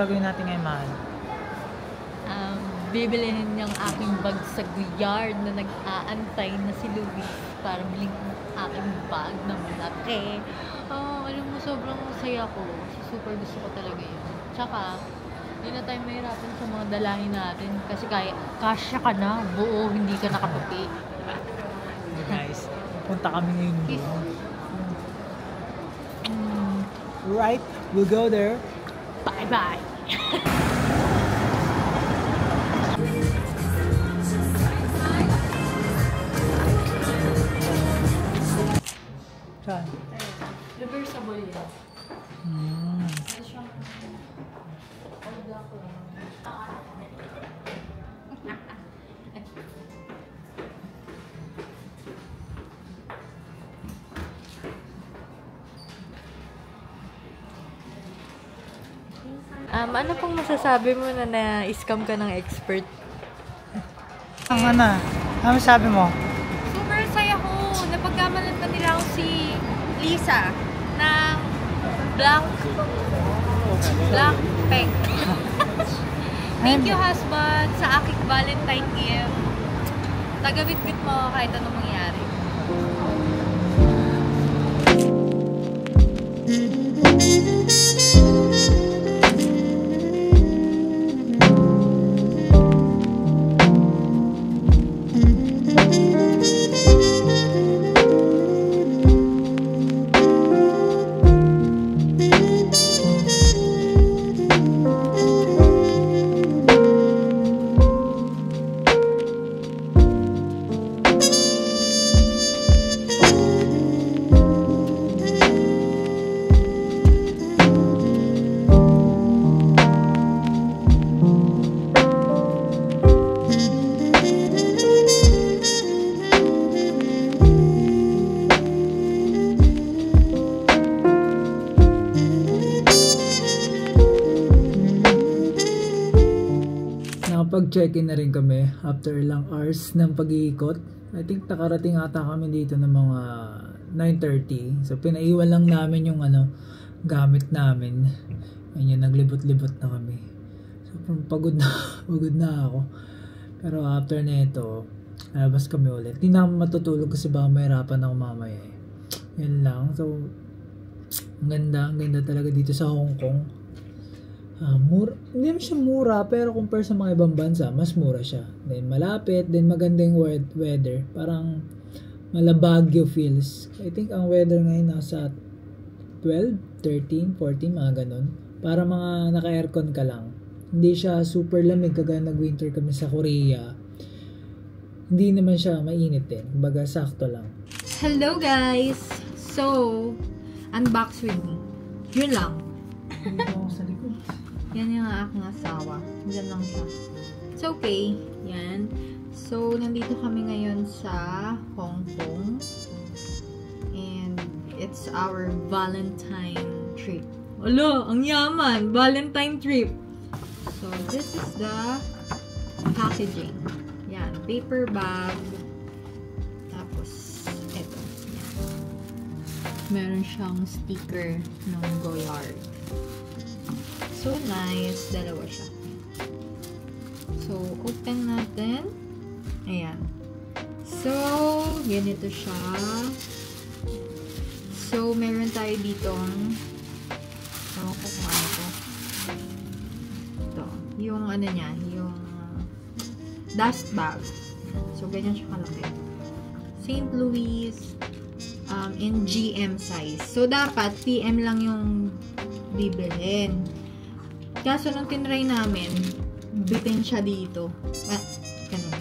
gagawin natin ngayon, mahal? Bibilihin niyang aking bag sa Guyard na nag-aantay na si Luis para biling aking bag na malaki. Alam mo, sobrang masaya ko. Super gusto ko talaga yun. Tsaka, hindi na tayo mahirapan sa mga dalahin natin kasi kasya ka na, buo, hindi ka nakatupi. Hey guys, punta kami ngayon doon. Right, we'll go there. Bye-bye! Saan? Reversible yan. Ano pong masasabi mo na na-scam ka ng expert? Ano sabi mo? Super saya ko. Napagkamalan pa nila ako si Lisa ng Black Pink. Thank you, husband, sa aking Valentine gift. Tagabit-bit mo kahit anong mangyari. Nakapag-check-in na rin kami after ilang hours ng pag-iikot. I think nakarating ata kami dito ng mga 9:30. So pinaiwan lang namin yung gamit namin. Ayun, naglibot-libot na kami. So pagod na ako. Pero after nito, labas kami ulit. Hindi na matutulog kasi baka mahirapan ako mamaya. Yan lang. So ang ganda talaga dito sa Hong Kong. Hindi naman siya mura, pero compare sa mga ibang bansa, mas mura siya. Then malapit, then magandang weather. Parang malabagyo feels. I think ang weather ngayon nasa 12, 13, 14, mga ganun. Para mga naka-aircon ka lang. Hindi siya super lamig kagaya nag-winter kami sa Korea. Hindi naman siya mainit din. Kumbaga sakto lang. Hello guys! So, unbox with me. Yun lang. Sa likod. Yan yung aking asawa. Diyan lang siya. It's okay. Yan. So, nandito kami ngayon sa Hong Kong. And it's our Valentine trip. Alo, ang yaman! Valentine trip! So, this is the packaging. Yan. Paper bag. Tapos, eto. Yan. Meron siyang sticker ng Goyard. So nice. Dalawa siya. So, open natin. Ayan. So, ganito siya. So, meron tayo ditong ewan ko kung ano to. Ito. Yung ano niya, yung dust bag. So, ganyan siya kalaki. St. Louis in GM size. So, dapat PM lang yung bibilhin. Kaso nung tinry namin, bitin siya dito. Ganun.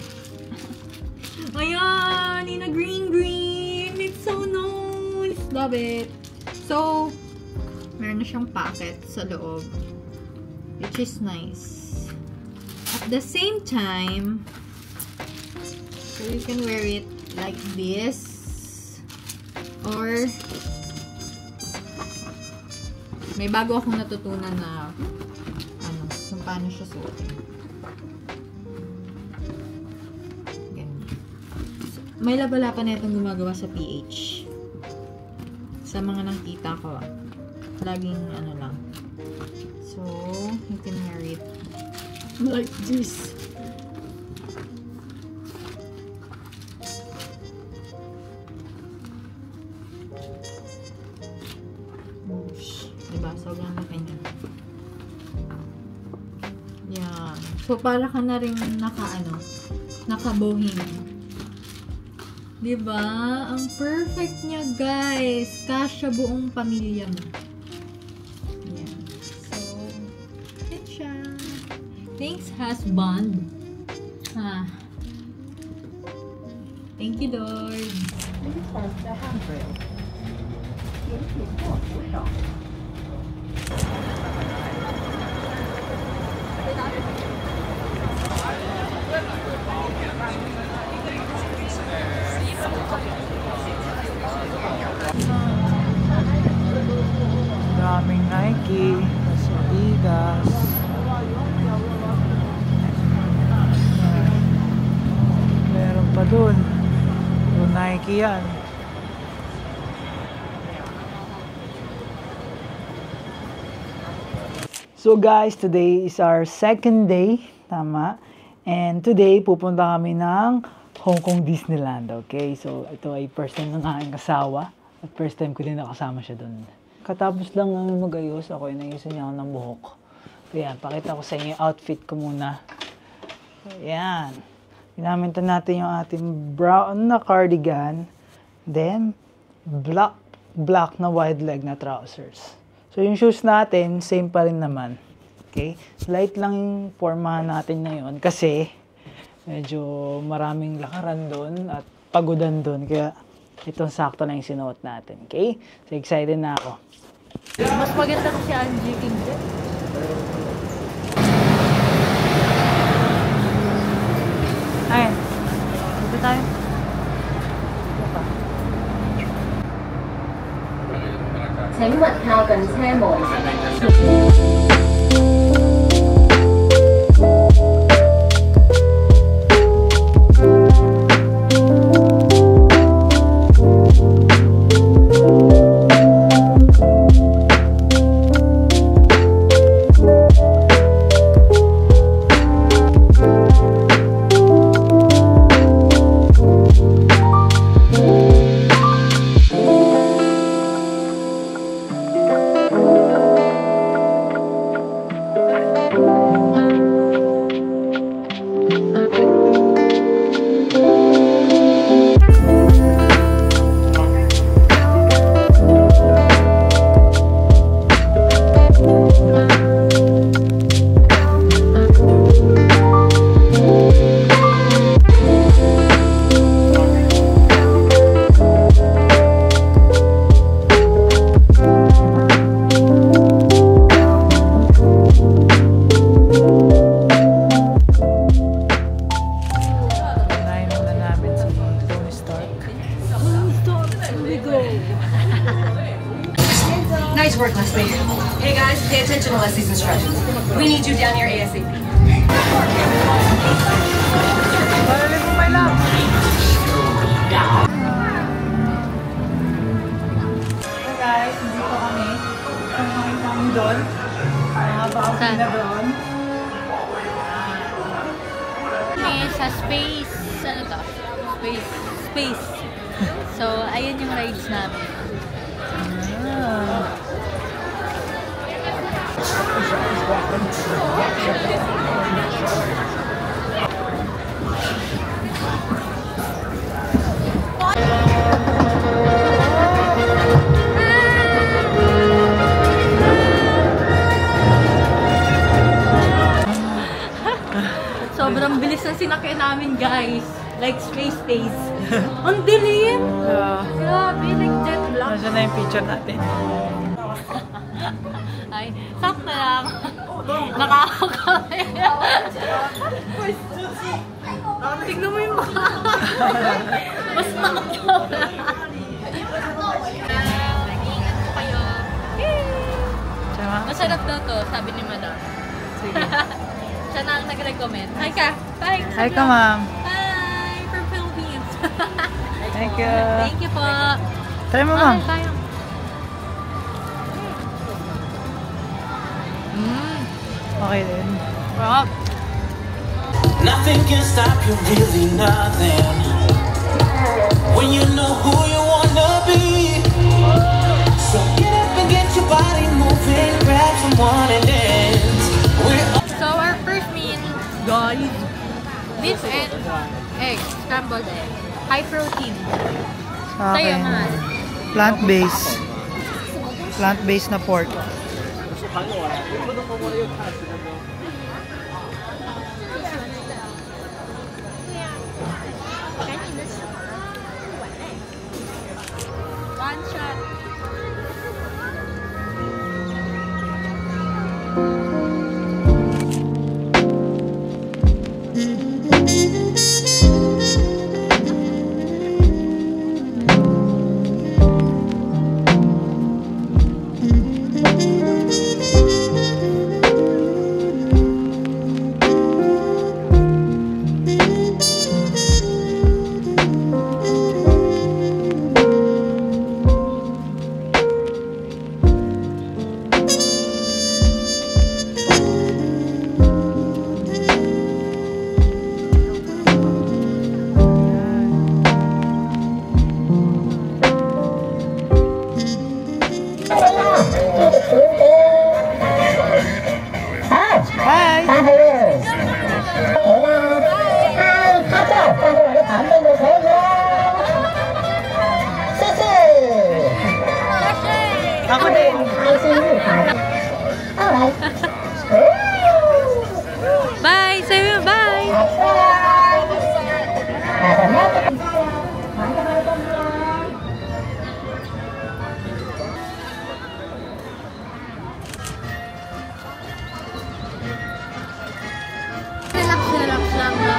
Ayan! In a green! It's so nice! Love it! So, meron na siyang packet sa loob. Which is nice. At the same time, so you can wear it like this. Or, may bago akong natutunan na kung paano siya suotin. Ganyan. So, may labala pa na itong gumagawa sa PH. Sa mga nakita ko, laging lang. So, So, you can wear it Like this. Diba? Sobrang laki niya. Yan. So, para ka na rin nakabohing. Diba? Ang perfect niya, guys. Kasya buong pamilya mo. Yan. So, yan siya. Thanks, husband. Thank you, Lord. Daming Nike, Adidas. Meron pa dun. Yung Nike yan. So guys, today is our second day. Tama. And today, pupunta kami ng Hong Kong Disneyland. Okay? So, ito ay first time ng aking kasawa. At first time ko din nakasama siya dun. Katapos lang namin mag-ayos, ako inayusin niya ako ng buhok. So, yan. Pakita ko sa inyo yung outfit ko muna. So, yan. Pinaminta natin yung ating brown na cardigan. Then, black na wide leg na trousers. So, yung shoes natin, same pa rin naman. Okay? Light lang yung formahan natin ngayon kasi medyo maraming lakaran doon at pagodan doon. Kaya itong sakto na yung sinuot natin. Okay? So, excited na ako. Mas maganda ko si Angie King. Ayun. Dito tayo. Nice work, Leslie. Hey guys, pay attention to Leslie's instructions. We need you down here ASAP. Balik mo may lang. So guys, dito kami. Kung makita mo doon. Baka na doon. Sa space. Ano to? Space. So, ayun yung rides namin. Sobrang bilis na sinakyan namin, guys. Like space. Ang dilim! Grabe, like jet black. Nasaan na yung picture natin? Ay, sakto lang. Nakakakami. Tignan mo yung mukha. Mas nakakami. Masarap daw to, sabi ni Madam. Sige. Siya na ang nag-recommend. Hi ka! Hi! Hi ka, ma'am. Hi! From Philippines. Thank you. Thank you po. Try mo, ma'am. Tayo. Okay din. Sarap. Nothing can stop you, really nothing. When you know who you wanna be. So get up and get your body moving, grab someone and dance. So our first meal, guys, this and egg, scrambled egg. High protein. Sa Sa'yo, akin, mahal. plant-based. Plant-based na pork. One shot. Ako din. Bye! Say bye! Relax lang ba?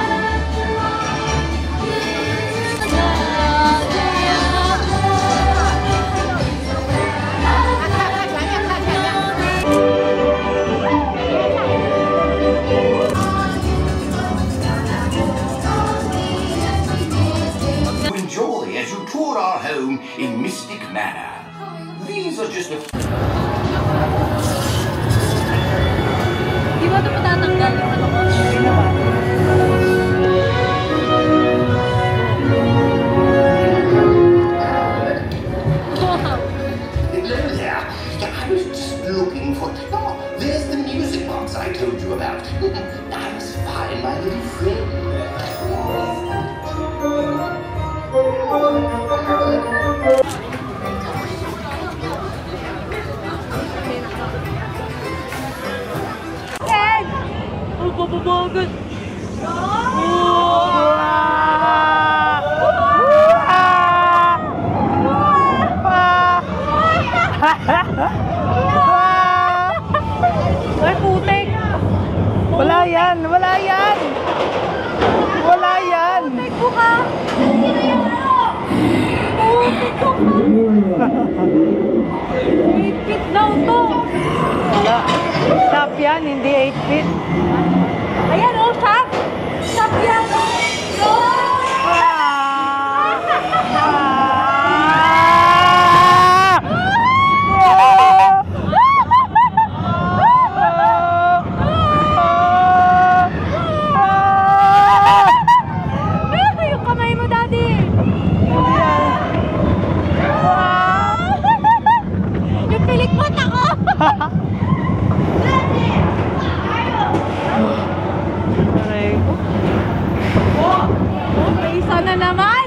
Enjoy as you tour our home in Mystic Manor. These are just a Di ba ito matatanggal yung ano ko? Hello there. I was just looking for. Oh, there's the music box I told you about. I must find my little friend. Ang bababagat! Ay, putik! Wala yan! Wala yan! Wala yan! Putik ko ka! Putik ko! 8 feet daw to! Wala. Shop yan, hindi 8 feet. Ayan o, shop! Shop yan! Yung kamay mo, daddy! Yung pilik mo, tako! May isa na naman!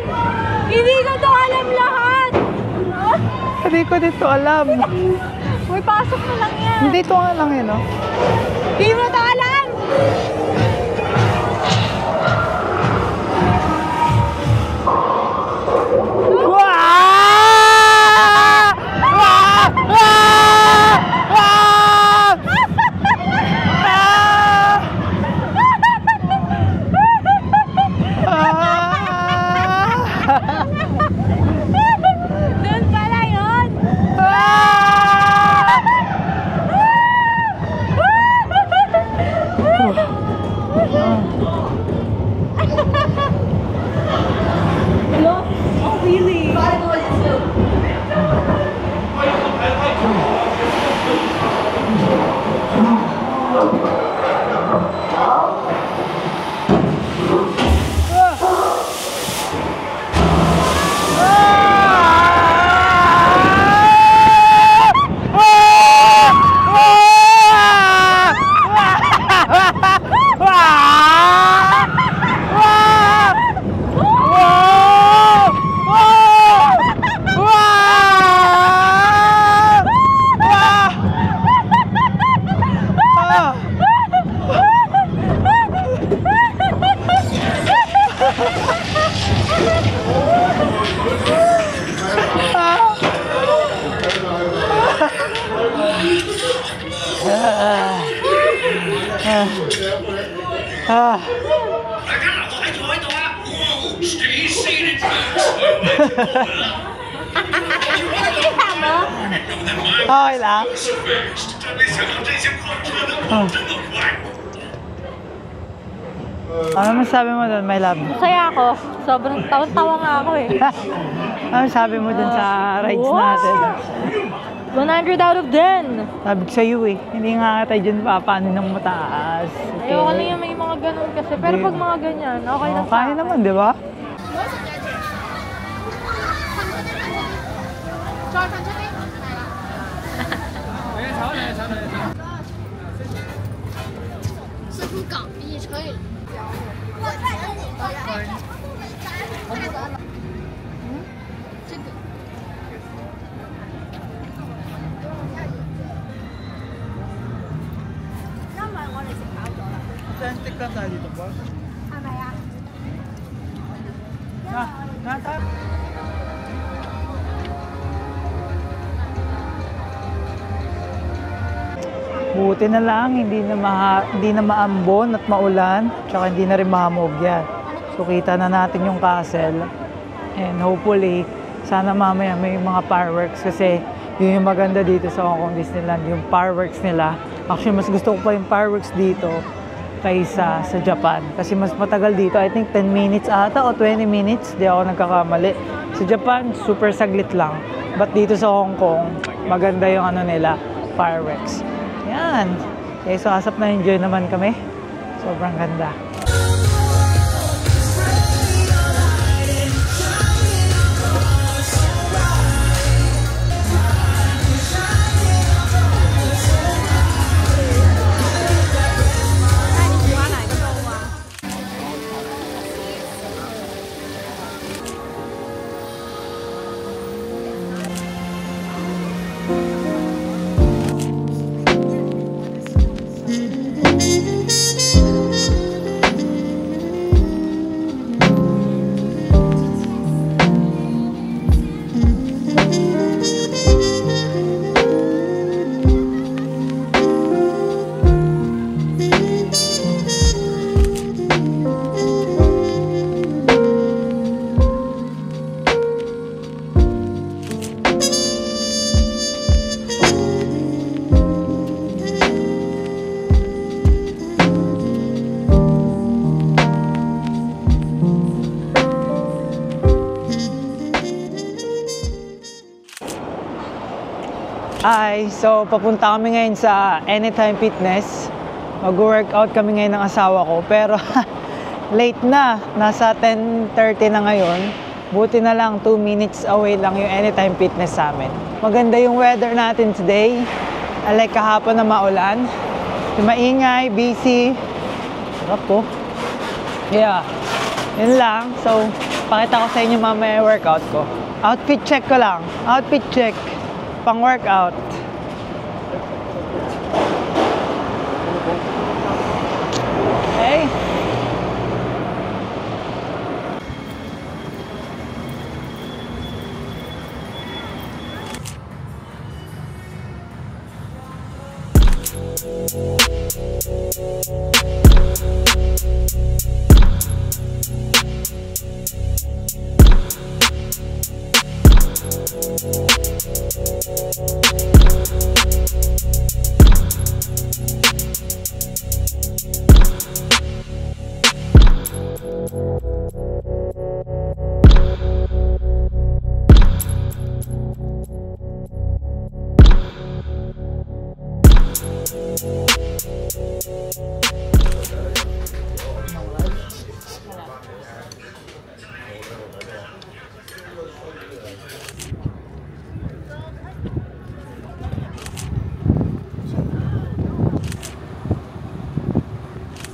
Hindi ko to alam lahat! Hindi ko dito alam. Uy, pasok na lang yan! Hindi ito nga lang yun, no? Hindi mo to alam! Doon pala yun! Stay seated, folks. Okay lang. Ano masabi mo doon, my love? Masaya ako. Sobrang tawa nga ako eh. Ano sabi mo dun sa rides natin? 100 out of 10. Sabi ko sa'yo eh, hindi nga tayo dyan papaano ng mataas. Okay. Ayoko lang yung may mga ganun kasi. Pero pag mga ganyan, okay lang sa Kaya akin. naman, di ba? Authentic ka tayo dito, boss? Buti na lang, hindi na maambon at maulan, tsaka hindi na rin mahamog yan. So kita na natin yung castle. And hopefully, sana mamaya may mga fireworks kasi yun yung maganda dito sa Hong Kong Disneyland, yung fireworks nila. Actually, mas gusto ko pa yung fireworks dito kaysa sa Japan. Kasi mas matagal dito. I think 10 minutes ata o 20 minutes. Di ako nagkakamali. Sa Japan, super saglit lang. But dito sa Hong Kong, maganda yung ano nila, fireworks. Yan. Okay, so asap na enjoy naman kami. Sobrang ganda. Hi! So, papunta kami ngayon sa Anytime Fitness. Mag-workout kami ngayon ng asawa ko. Pero, late na. Nasa 10:30 na ngayon. Buti na lang, 2 minutes away lang yung Anytime Fitness sa amin. Maganda yung weather natin today. Unlike kahapon na maulan. Maingay, busy. Sarap po. Yeah. Yun lang. So, pakita ko sa inyo mamaya yung workout ko. Outfit check ko lang. Outfit check. Pang workout. Okay.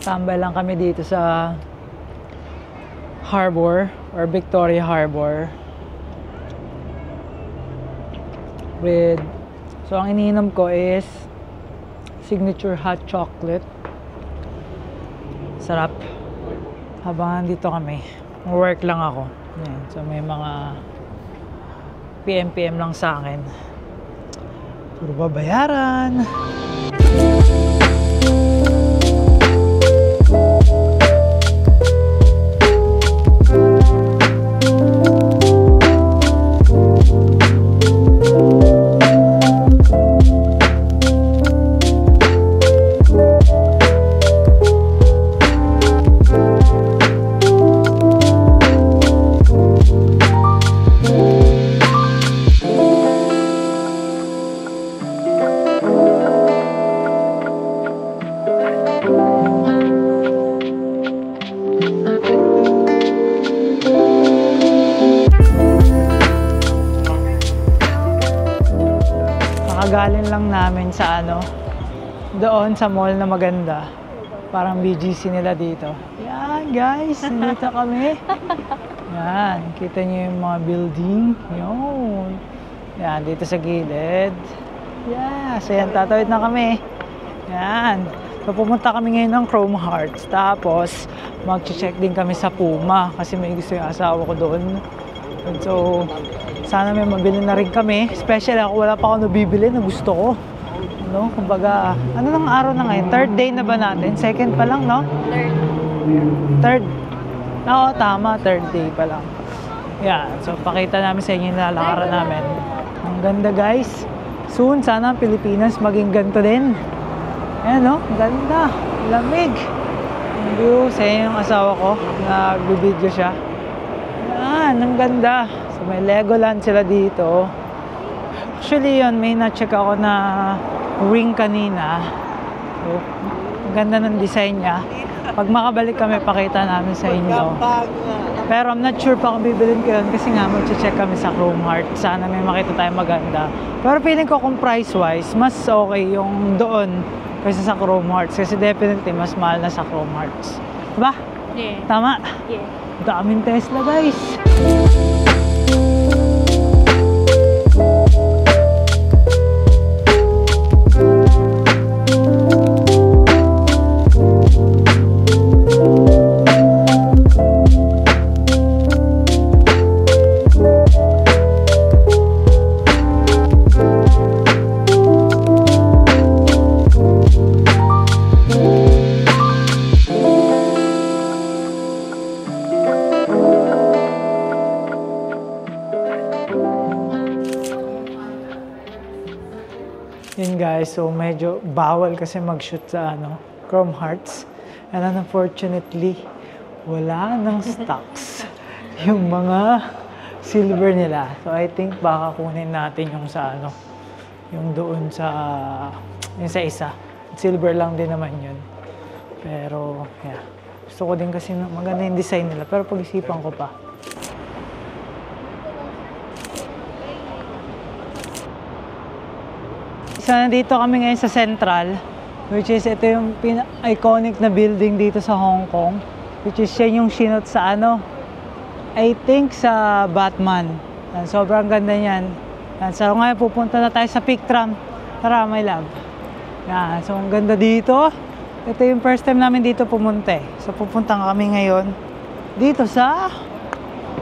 Tambay lang kami dito sa Harbor or Victoria Harbor with, so ang iniinom ko is signature hot chocolate. Sarap. Habang dito kami, work lang ako. Yan. So may mga PM lang sa akin. Puro babayaran. Kakagaling lang namin sa ano, doon sa mall na maganda. Parang BGC nila dito. Yan guys, dito kami. Yan, kita nyo yung mga building. Yun. Yan, dito sa gilid. Yeah, so yan, tatawid na kami. Yan. So pumunta kami ngayon ng Chrome Hearts. Tapos, mag-check din kami sa Puma. Kasi may gusto yung asawa ko doon. And so, sana may mabili na rin kami. Especially ako, wala pa ako nabibili na gusto ko. No? Kumbaga, ano nang araw na ngayon? Third day na ba natin? Second pa lang, no? Third. Oo, tama. Third day pa lang. Yan. So, pakita namin sa inyo yung lalakaran namin. Ang ganda, guys. Soon, sana ang Pilipinas maging ganito din. Ayan, no? Ganda. Lamig. Ang view sa inyo yung asawa ko. Nag-video siya. Yan. Ang ganda. So, may Legoland sila dito. Actually, yun. May na-check ako na ring kanina. So, ang ganda ng design niya. Pag makabalik kami, pakita namin sa inyo. Pero I'm not sure pa kung bibilin ko yun kasi nga mag-check kami sa Chrome Heart. Sana may makita tayo maganda. Pero feeling ko kung price-wise, mas okay yung doon kaysa sa Chrome Hearts. Kasi definitely mas mahal na sa Chrome Hearts. Diba? Yeah. Tama? Yeah. Daming Tesla, guys. Yun guys, so medyo bawal kasi mag-shoot sa Chrome Hearts. And unfortunately, wala nang stocks yung mga silver nila. So I think baka kunin natin yung sa yung doon sa yung sa isa. Silver lang din naman yun. Pero yeah, gusto ko din kasi maganda yung design nila. Pero pag-isipan ko pa. So, nandito kami ngayon sa Central, which is ito yung iconic na building dito sa Hong Kong, which is yan yung sinot sa I think sa Batman. Sobrang ganda niyan. So ngayon pupunta na tayo sa Peak Tram. Tara, my love. Yan, so ang ganda dito. Ito yung first time namin dito pumunta. So pupunta kami ngayon dito sa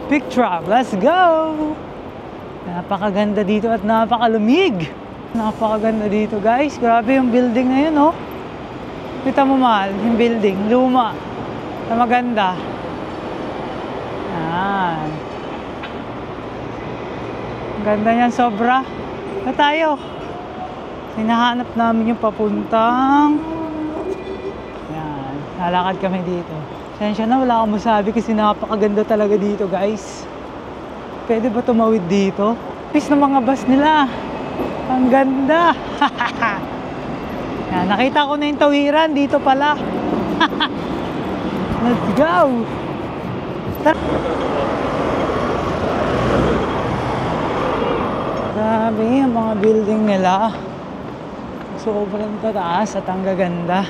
Peak Tram. Let's go! Napakaganda dito at napakalamig. Napakaganda dito guys. Grabe yung building na yun, oh. Kita mo mahal, yung building, luma na maganda. Yan. Ang ganda niyan sobra. Na tayo. Hinahanap namin yung papuntang. Yan. Lalakad kami dito. Sensya na, wala akong masabi kasi napakaganda talaga dito guys. Pwede ba tumawid dito? Peace ng mga bus nila. Ang ganda! Yan, nakita ko na yung tawiran dito pala. Let's go! Grabe yung mga building nila. Sobrang tataas at ang gaganda.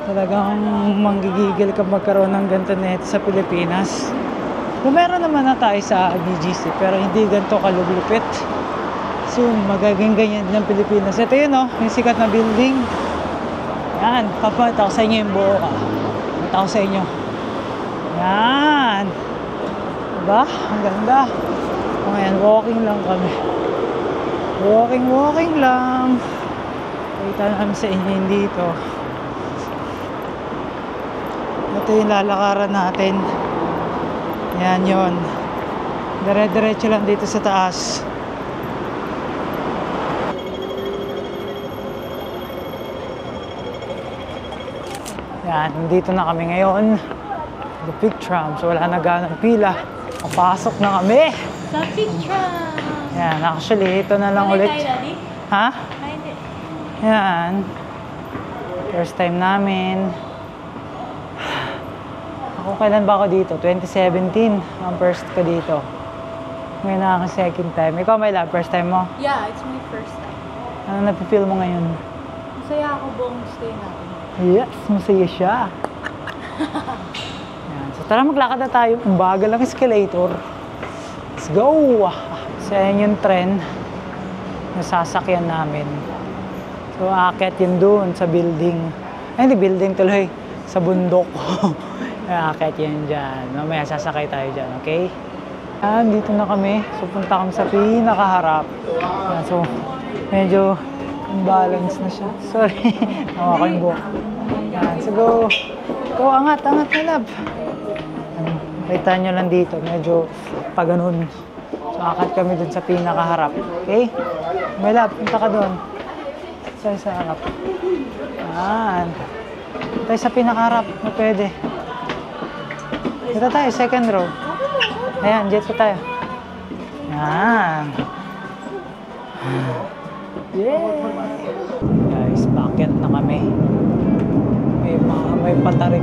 Talagang manggigigil ka magkaroon ng ganito nito sa Pilipinas. Kung meron naman na tayo sa BGC pero hindi ganito kalulupit. Soon, magaging ganyan ng Pilipinas. Ito yun, oh, yung sikat na building. Yan, papakita ko sa inyo yung buo. Papakita ko sa inyo. Yan. Diba? Ang ganda. O ngayon, walking lang kami. Walking lang. Pakita namin sa inyo yung dito. Ito yung lalakaran natin. Yan yun. Dire-diretso lang dito sa taas. Yan, dito na kami ngayon. The Peak Tram. So wala na ganang pila. Papasok na kami. Sa Peak Tram. Yan, actually, ito na lang ulit. Ha? Hindi. Yan. First time namin. Ako, kailan ba ako dito? 2017. Ang first ko dito. Ngayon na ang second time. Ikaw, may love, first time mo? Yeah, it's my first time. Ano napipil mo ngayon? Masaya ako buong stay natin. Yes, masaya siya. Yan. So tara, maglakad na tayo. Ang bagal ng escalator. Let's go! So yan yung tren na sasakyan namin. So aakyat yun doon sa building. Ay, hindi building tuloy. Sa bundok. Aakyat yun dyan. Mamaya sasakay tayo dyan, okay? Yan, dito na kami. So punta kami sa pinakaharap. Yan, so medyo unbalance na siya. Sorry. Nawa ko yung buhok. Yan, so go. Go, angat na lab. Kita nyo lang dito. Medyo pa ganun. So akat kami dun sa pinakaharap. Okay? May lab, punta ka dun. Sa harap. Yan. Tayo sa pinakaharap. Na pwede. Dito tayo, second row. Ayan, dito tayo. Yan. Yeah! Guys, bakit na kami? May patarik.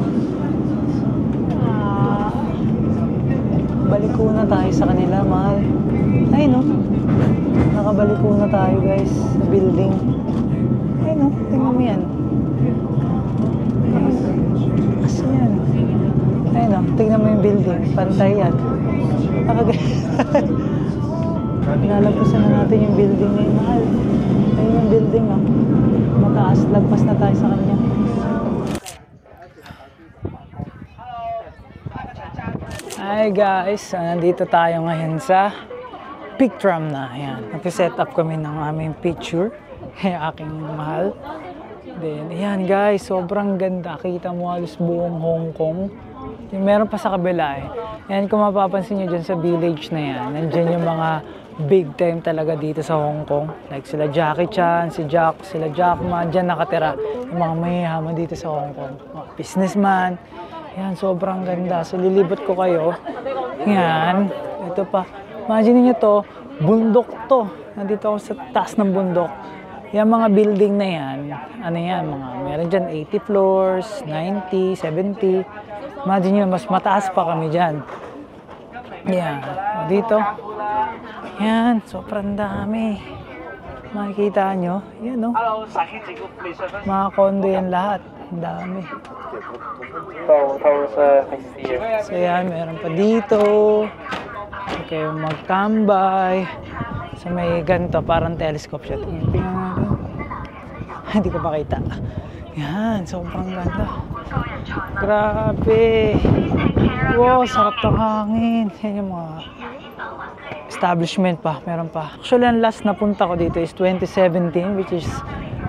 Baliko na tayo sa kanila, mahal. Ay, no? Nakabaliko na tayo, guys, sa building. Ay, no? Tingnan mo yan. Kasi yan. Ay, no? Tingnan mo yung building. Pantay yan. Nalampasan na natin yung building na yun, mahal. Ayun yung building, ah. Mataas. Lagpas na tayo sa kanya. Hi guys, nandito tayo ngayon sa Pictram na. Ayan, nag-set up kami ng aming picture. Aking mahal. Then, ayan guys, sobrang ganda. Kita mo halos buong Hong Kong. Yung meron pa sa kabila eh. Ayan, kung mapapansin nyo dyan sa village na yan, nandyan yung mga big time talaga dito sa Hong Kong. Like sila Jackie Chan, si Jack, sila Jack Ma, dyan nakatira. Yung mga mayayaman dito sa Hong Kong. Mga businessman. Yan, sobrang ganda. So, lilibot ko kayo. Yan. Ito pa. Imagine niyo to, bundok to. Nandito ako sa taas ng bundok. Yan mga building na yan. Ano yan? Meron dyan 80 floors, 90, 70. Imagine niyo, mas mataas pa kami dyan. Yan. Dito. Yan. Sobrang dami. Makikita nyo. Yan, no? Mga condo yan lahat. Ang dami. So yan, meron pa dito. Okay, magtambay. So may ganito, parang telescope siya. Tingnan natin. Hindi ko makita. Yan, sobrang ganda. Grabe. Wow, sarap ng hangin. Yan yung mga establishment pa, meron pa. Actually, ang last na punta ko dito is 2017, which is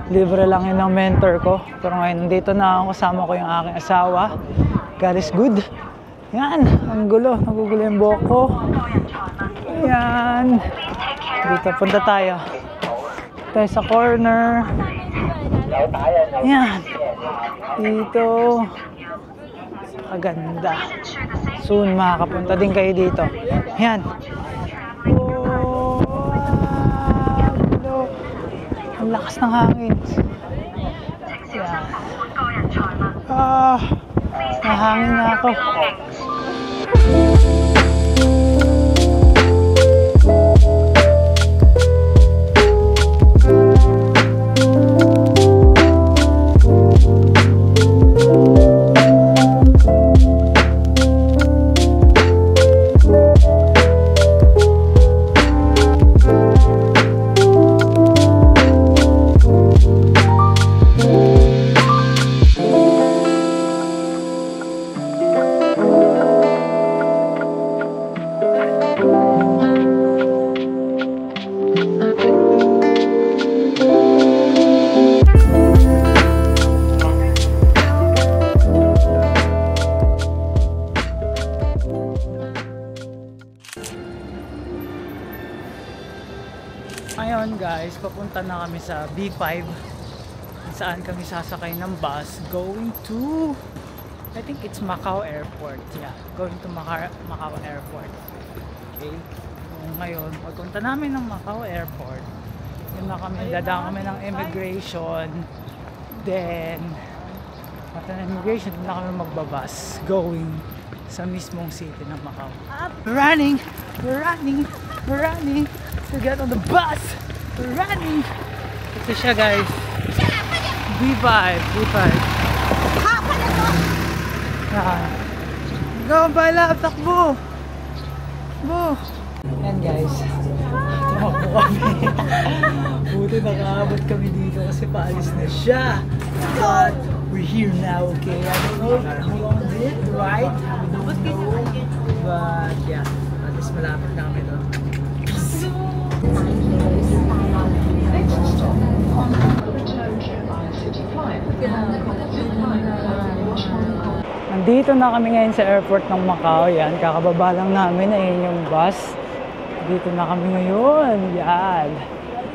libre lang yun ng mentor ko. Pero ngayon, nandito na ako, kasama ko yung aking asawa. God is good. Yan, ang gulo. Nagugulo yung buhok ko. Yan. Dito, punta tayo. Tayo sa corner. Yan. Dito. Kaganda. Soon, makakapunta din kayo dito. Yan. Ang lakas ng hangin. Yan. Nahangin na ako. Ngayon guys, papunta na kami sa B5 saan kami sasakay ng bus going to, I think it's Macau Airport. Yeah, going to Macau Airport. Okay, so, ngayon pagpunta namin ng Macau Airport, yun na kami, dadaan kami ng immigration, then after ng immigration, yun na kami magbabas going sa mismong city ng Macau. Running to get on the bus. Running. Ito siya guys. B5. Yan. Go, balap, takbo! Takbo! Yan guys. Tumakbo kami. Buti nakaabot kami dito kasi paalis na siya. But we're here now, okay? I don't know how long is it, right? We don't know. But yeah, at least malapit na kami doon. Nandito na kami ngayon sa airport ng Macau. Yan, kakababa lang namin. Ayun yung bus. Dito na kami ngayon. Yan.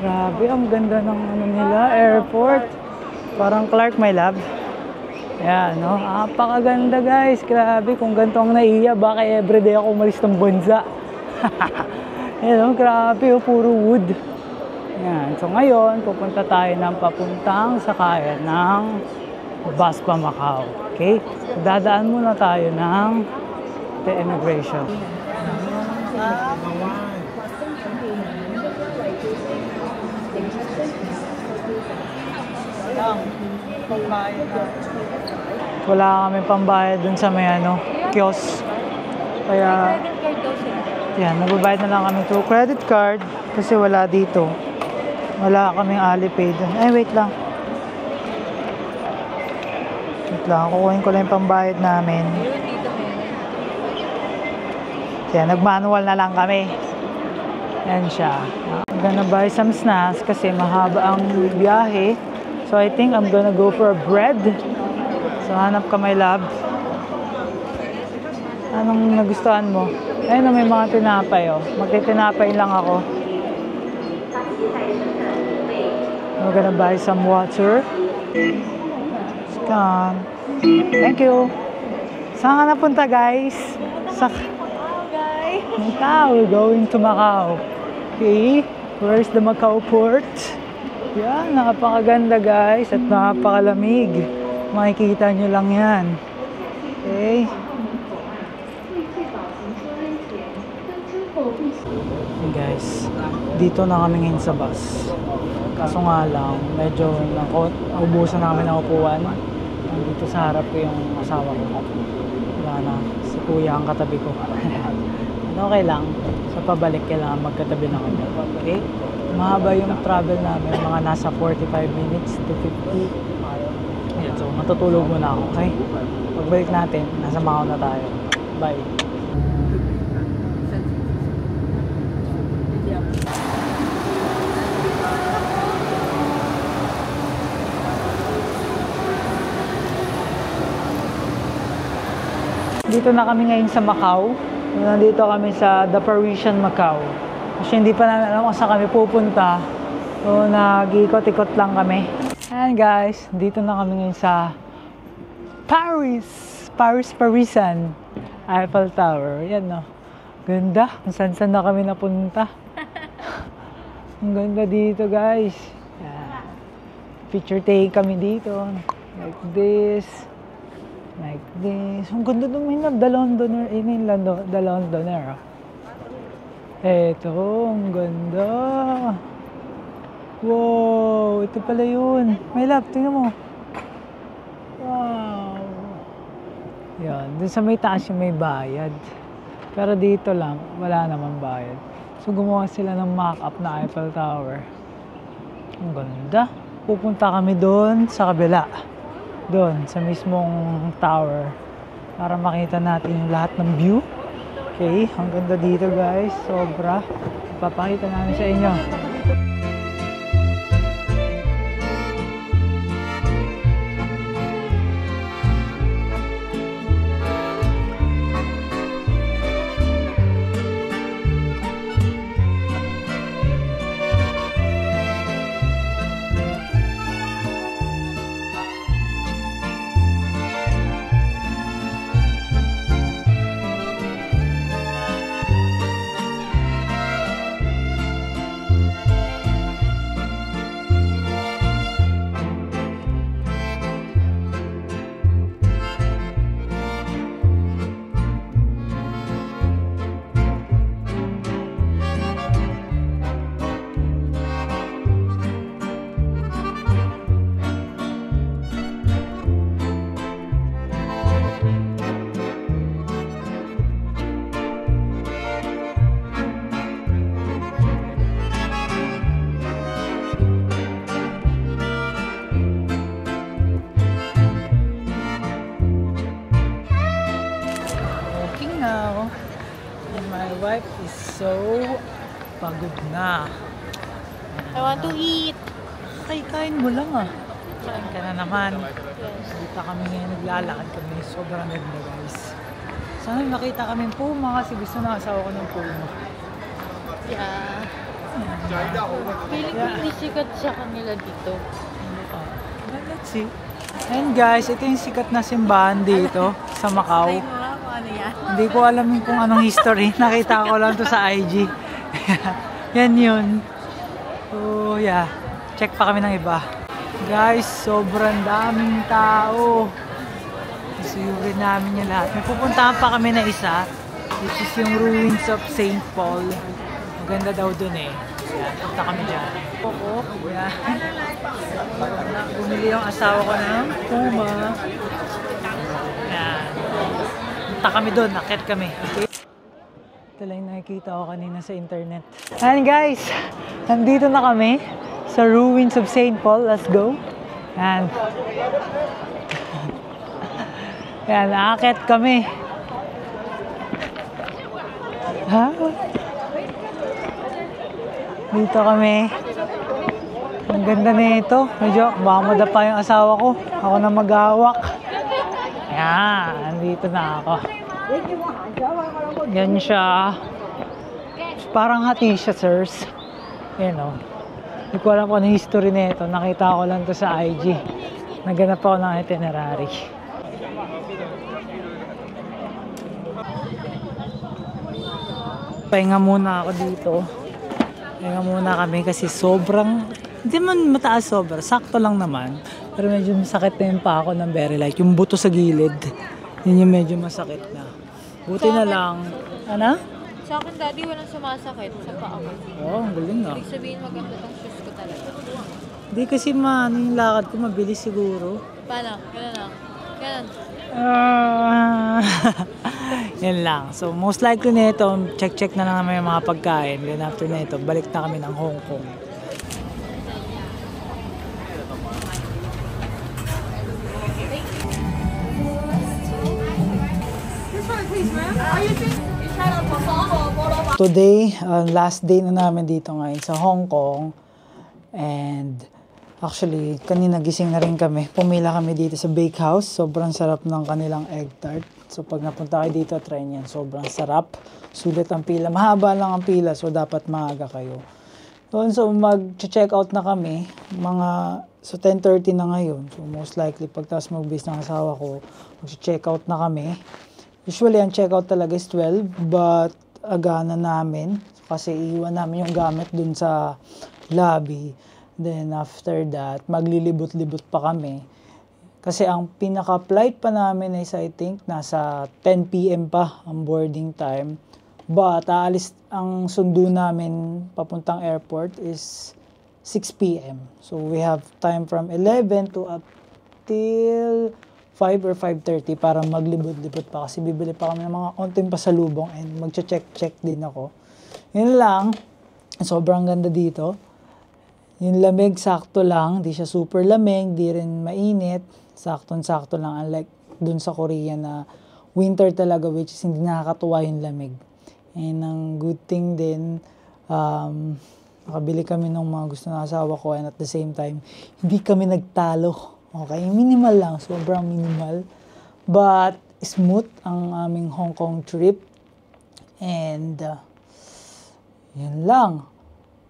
Grabe, ang ganda ng ano nila, airport. Parang Clark, my love. Yan, no? Napakaganda guys. Grabe, kung ganito ang naiya, baka everyday ako umalis ng bansa. Yan, no? Grabe, oh, puro wood. Yan. So ngayon, pupunta tayo ng papuntang sakayan ng bus pa Macau. Okay? Dadaan muna tayo ng the immigration. Wala kami pambayad dun sa may ano, kiosk. Kaya yan, magbabayad na lang kami to credit card kasi wala dito. Wala kaming Alipay dun. Ay, wait lang. Wait lang, kukuhin ko lang yung pambayad namin. Kaya nag-manual na lang kami. Yan siya. I'm gonna buy some snacks kasi mahaba ang biyahe. So I think I'm gonna go for a bread. So hanap ka, my love. Anong nagustuhan mo? Ayun, may mga tinapay, oh. Magtitinapay lang ako. I'm gonna buy some water. Scan. Thank you. Saan ka napunta, guys? Sa Macau. We're going to Macau. Okay. Where's the Macau port? Yan, napakaganda guys at napakalamig. Makikita nyo lang yan. Okay. Okay guys, dito na kami ngayon sa bus. Kaso nga lang, medyo naubusan na kami ng upuan. Dito sa harap ko yung asawa ko. Wala na, si kuya ang katabi ko. Okay lang, sa pabalik kailangan magkatabi na kami. Okay? Mahaba yung travel namin, mga nasa 45 minutes to 50. Ayan, so matutulog muna ako, okay? Pagbalik natin, nasa Macau na tayo. Bye! Dito na kami ngayon sa Macau. Nandito kami sa The Parisian Macau. Kasi hindi pa namin alam kung saan kami pupunta. So, nag-ikot-ikot lang kami. Ayan guys, dito na kami ngayon sa Paris. Parisian. Eiffel Tower. Yan, no. Ganda. Kung saan na kami napunta. Ang ganda dito guys. Yan. Picture take kami dito. Like this. Like this. Ang ganda doon. The Londoner. The Londoner. Eto, ang ganda. Wow, ito pala yun. May love, tingnan mo. Wow. Yan, dun sa may taas yung may bayad. Pero dito lang, wala namang bayad. So gumawa sila ng mock-up na Eiffel Tower. Ang ganda. Pupunta kami doon sa kabila. Doon, sa mismong tower. Para makita natin yung lahat ng view. Okay, ang ganda dito guys. Sobra. Ipapakita namin sa inyo. now. And my wife is so pagod na. I want to eat. Kain mo lang ah. Kain ka na naman. Dito kami ngayon, naglalakad kami. Sobrang ganda guys. Sana makita kami ng puma kasi gusto na asawa ko ng puma. Yeah. Feeling ko hindi sikat siya kanila dito. Well, let's see. And guys, ito yung sikat na simbahan dito sa Macau. Ano yan? Hindi ko alam kung anong history. Nakita ko lang to sa IG. Yan yun. So yeah, check pa kami ng iba. Guys, sobrang daming tao. Suyurin namin yung lahat. May pupuntahan pa kami na isa, which is yung ruins of St. Paul. Maganda daw dun eh. Yan, punta kami dyan. Opo, yan. Bumili yung asawa ko ng puma. Yan. Punta kami dun, nakit kami. Okay? Ito lang yung nakikita ko kanina sa internet. And guys, nandito na kami sa ruins of St. Paul. Let's go. Yan. Yan, nakakit kami. Ha? Dito kami. Ang ganda nito. Medyo baka madapa yung asawa ko. Ako na maghahawak. Yan, dito na ako. Yan siya. Parang hati siya, sirs. Yan o. Hindi ko alam kung ano history nito. Nakita ko lang to sa IG. Naganap ako ng itinerary. Pahinga muna ako dito. Pahinga muna kami kasi sobrang, hindi man mataas sobra, sakto lang naman. Pero medyo masakit na yung paa ko ng very light. Yung buto sa gilid, yun yung medyo masakit na. Buti na lang. Ano? Sa akin, daddy, walang sumasakit sa paa ko. Oo, ang galing nga. Ibig sabihin, maganda tong shoes ko talaga. Hindi kasi yung lakad ko mabilis siguro. Paano? Ganun lang. Ganun. Yan lang. So, most likely na ito, check na lang naman yung mga pagkain. Then after na ito, balik na kami ng Hong Kong. Today, last day na namin dito ngayon sa Hong Kong. And actually, kanina gising na rin kami. Pumila kami dito sa bakehouse. Sobrang sarap ng kanilang egg tart. So pag napunta kayo dito, try niyan. Sobrang sarap. Sulit ang pila. Mahaba lang ang pila, so dapat maaga kayo. So mag-check out na kami. So 10:30 na ngayon. So most likely, pagtas mag-bis ng asawa ko, mag-check out na kami. Usually, ang check out talaga is 12. But aga na namin. Kasi iwan namin yung gamit dun sa lobby. Then after that, maglilibot-libot pa kami. Kasi ang pinaka-flight pa namin is I think nasa 10 PM pa ang boarding time. But aalis ang sundo namin papuntang airport is 6 PM. So we have time from 11 to up till 5 or 5:30 para maglibot-libot pa. Kasi bibili pa kami ng mga konting pasalubong and magche-check din ako. Yun lang. Sobrang ganda dito. Yung lamig, sakto lang. Di siya super lamig, di rin mainit. Sakto-sakto lang. Unlike dun sa Korea na winter talaga, which is hindi nakakatuwa yung lamig. And ang good thing din, nakabili kami ng mga gusto ng asawa ko and at the same time, hindi kami nagtalo. Okay? Minimal lang. Sobrang minimal. But smooth ang aming Hong Kong trip. And yun lang.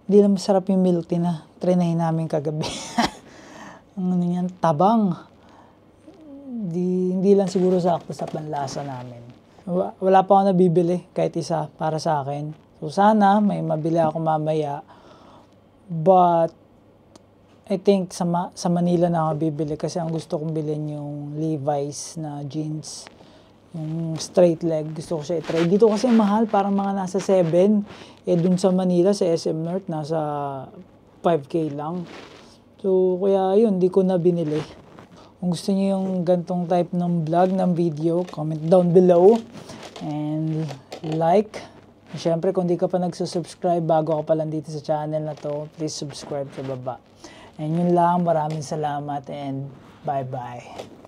Hindi lang masarap yung milk tea na trinahin namin kagabi. Ang ano yan, tabang. Hindi lang siguro sakto sa panlasa namin. Wala pa ako nabibili kahit isa para sa akin. So sana may mabili ako mamaya. But I think sa Manila na ako bibili kasi ang gusto kong bilhin yung Levi's na jeans. Yung straight leg, gusto ko siya i-try. Dito kasi mahal, parang mga nasa 7. Eh dun sa Manila, sa SM North, nasa 5K lang. So, kaya yun, di ko na binili. Kung gusto niyo yung gantong type ng vlog, ng video, comment down below. And like. Siyempre, kung di ka pa nagsusubscribe, bago ka pa lang dito sa channel na to, please subscribe sa baba. And yun lang, maraming salamat and bye-bye.